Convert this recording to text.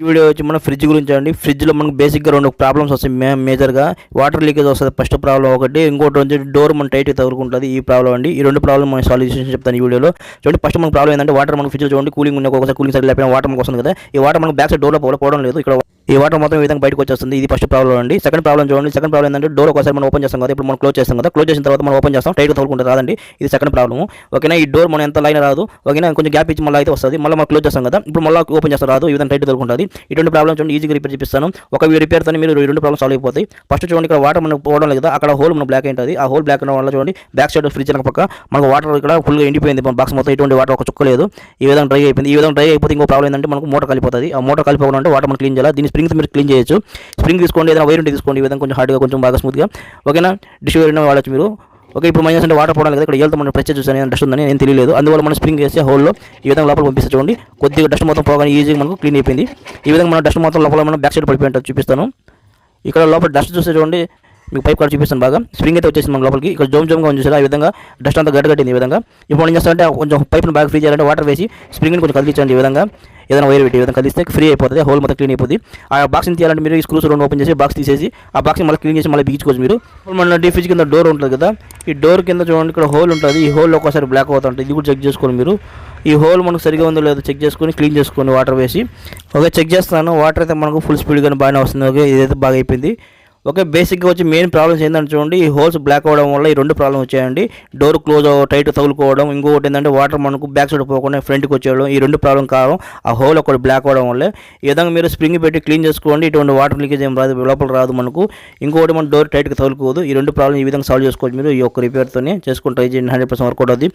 Video వచ్చి మన fridge గురించి అండి. ఫ్రిడ్జ్లో మనకు బేసిక్గా రెండు ప్రాబ్లమ్స్ వస్తాయి మేజర్గా. వాటర్ లీకేజ్ వస్తుంది ఫస్ట్ ప్రాబ్లం ఒకటి, ఇంకోటి వచ్చి డోర్ మన టైట్గా తగులుకుంటుంది ఈ ప్రాబ్లం అండి. ఈ రెండు ప్రాబ్లం మనం సాల్వ్ చెప్తాను ఈ వీడియోలో. చూడండి, ఫస్ట్ మనకు ప్రాబ్లం ఏంటంటే వాటర్ మనకు ఫ్రిడ్జ్ చూడండి కూలింగ్ ఉన్న ఒకసారి కూలింగ్ సైడ్ లేకపోయినా వాటర్ మనకు వస్తుంది కదా. ఈ వాటర్ మనకు బ్యాక్ సైడ్ డోర్లో పోవడం లేదు. ఇక్కడ ఈ వాటర్ మొత్తం ఈ విధంగా బయటకు వచ్చేస్తుంది. ఇది ఫస్ట్ ప్రాబ్లం అండి. సెకండ్ ప్రాబ్లం చూడండి. సెకండ్ ప్రాబ్లం ఏంటంటే డోర్ ఒకసారి మనం ఓపెన్ చేస్తాం కదా, ఇప్పుడు మనం క్లోజ్ చేస్తాం కదా, క్లోజ్ చేసిన తర్వాత మనం ఓపెన్ చేస్తాం టైట్గా తగులుకుంటే రాదండి. ఇది సెకండ్ ప్రాబ్లం. ఓకేనా, ఈ డోర్ మనం ఎంత లైన్ రాదు. ఓకేనా, కొంచెం గ్యాప్ ఇచ్చి మళ్ళీ అయితే వస్తుంది. మళ్ళీ మనం క్లోజ్ చేస్తాం కదా, ఇప్పుడు మళ్ళీ ఓపెన్ చేస్తాం రాదు. ఈ విధంగా టైట్ తగులుకుంటుంది. ఇటువంటి ప్రాబ్లమ్ చూడండి ఈజీగా రిపేర్ చేపిస్తాను. ఒక రిపేర్తో మీరు ఈ రెండు ప్రాబ్లమ్ సాల్వ్ అయిపోతాయి. ఫస్ట్ చూడండి, ఇక్కడ వాటర్ మనకు పోవడం లేదు కదా, అక్కడ హోల్ మన బ్లాక్ ఉంటుంది. ఆ హోల్ బ్లాక్ అవడం వల్ల చూడండి బ్యాక్ సైడ్ ఫ్రిడ్జ్ పక్క మనకు వాటర్ ఇక్కడ ఫుల్గా ఎండిపోయింది. మన బాక్స్ మొత్తం ఇటువంటి వాటర్ ఒక చుక్క లేదు. ఈ విధంగా డ్రై అయిపోయింది. ఈ విధంగా డ్రై అయిపోతే ఇంకో ప్రాబ్లం ఏంటంటే మనకు మోటార్ కలిపోతుంది. ఆ మోటార్ కలిపోవడం అంటే వాటర్ మనం క్లీన్ చేయాలి. దీని స్ప్రింగ్స్ మీరు క్లీన్ చేయొచ్చు. స్ప్రింగ్ తీసుకోండి, ఏదైనా వైర్ ఉంటే తీసుకోండి. ఈ విధంగా కొంచెం హార్డ్గా కొంచెం బాగా స్మూత్గా. ఓకేనా, డిష్ వైర్ వాడచ్చు మీరు. ఓకే, ఇప్పుడు మనం అంటే వాటర్ పోవడం కదా, ఇక్కడ ఏళ్తా మనం ప్రెస్ చూసాను డస్ట్ ఉందని నేను తెలియలేదు. అందువల్ల మనం స్ప్రింగ్ వేసి హోల్లో ఈ విధంగా లోపల పంపిస్తే చూడండి కొద్దిగా డస్ట్ మొత్తం పోగానే ఈజీగా మనకు క్లీన్ అయిపోయింది. ఈ విధంగా మనం డస్ట్ మొత్తం లోపల మనం బ్యాక్ సైడ్ పడిపోయి చూపిస్తాను. ఇక్కడ లోపల డస్ట్ చూస్తే చూడండి మీకు పైప్ కూడా చూపిస్తాను బాగా. స్ప్రింగ్ అయితే వచ్చేసింది మన లోపలికి. ఇక్కడ జోమ్గా చూసారా, ఈ విధంగా డస్ట్ అంతా గడ్డగట్టింది. ఈ విధంగా ఇప్పుడు ఏం చేస్తారంటే కొంచెం పైప్ను బాగా ఫ్రీ చేయాలంటే వాటర్ వేసి స్ప్రింగ్ని కొంచెం కదిలించండి. ఈ విధంగా ఏదైనా వైర్ పెట్టి ఈ విధంగా కదిలిస్తే ఫ్రీ అయిపోతుంది, హోల్ మొత్తం క్లీన్ అయిపోతుంది. ఆ బాక్స్ని తీయాలంటే మీరు ఈ స్క్రూస్ రెండు ఓపెన్ చేసి బాక్స్ తీసేసి ఆ బాక్స్ని మళ్ళీ క్లీన్ చేసి మళ్ళీ బిగించుకోవచ్చు మీరు. మన డీ ఫ్రిడ్జ్ కింద డోర్ ఉంటుంది కదా, ఈ డోర్ కింద చూడండి ఇక్కడ హోల్ ఉంటుంది. ఈ హోల్ ఒకసారి బ్లాక్ అవుతుంటుంది. ఇది కూడా చెక్ చేసుకోండి మీరు. ఈ హోల్ మనకు సరిగా ఉందో లేదో చెక్ చేసుకొని క్లీన్ చేసుకొని వాటర్ వేసి. ఓకే, చెక్ చేస్తాను. వాటర్ అయితే మనకు ఫుల్ స్పీడ్గానే బాగానే వస్తుంది. ఓకే, ఇదైతే బాగా అయిపోయింది. ఓకే, బేసిక్గా వచ్చి మెయిన్ ప్రాబ్లమ్స్ ఏంటంటే చూడండి ఈ హోల్స్ బ్లాక్ అవ్వడం వల్ల ఈ రెండు ప్రాబ్లమ్ వచ్చాయండి. డోర్ క్లోజ్ టైట్ తగులుకోవడం, ఇంకొకటి ఏంటంటే వాటర్ మనకు బ్యాక్ సైడ్ పోకుండా ఫ్రంట్కి వచ్చేయడం. ఈ రెండు ప్రాబ్లం కారణం ఆ హోల్ ఒకటి బ్లాక్ అవ్వడం వల్లే. ఈ విధంగా మీరు స్ప్రింగ్ పెట్టి క్లీన్ చేసుకోండి. ఇటువంటి వాటర్ లీకేజ్ ఏం రాదు, లోపల రాదు మనకు. ఇంకొకటి మన డోర్ టైట్గా తగులుకోదు. ఈ రెండు ప్రాబ్లమ్ ఈ విధంగా సాల్వ్ చేసుకోవచ్చు మీరు. ఈ ఒక్క రిపేర్తోనే చేసుకుని ట్రై చేయండి, 100% వర్కౌట్ అవుతుంది.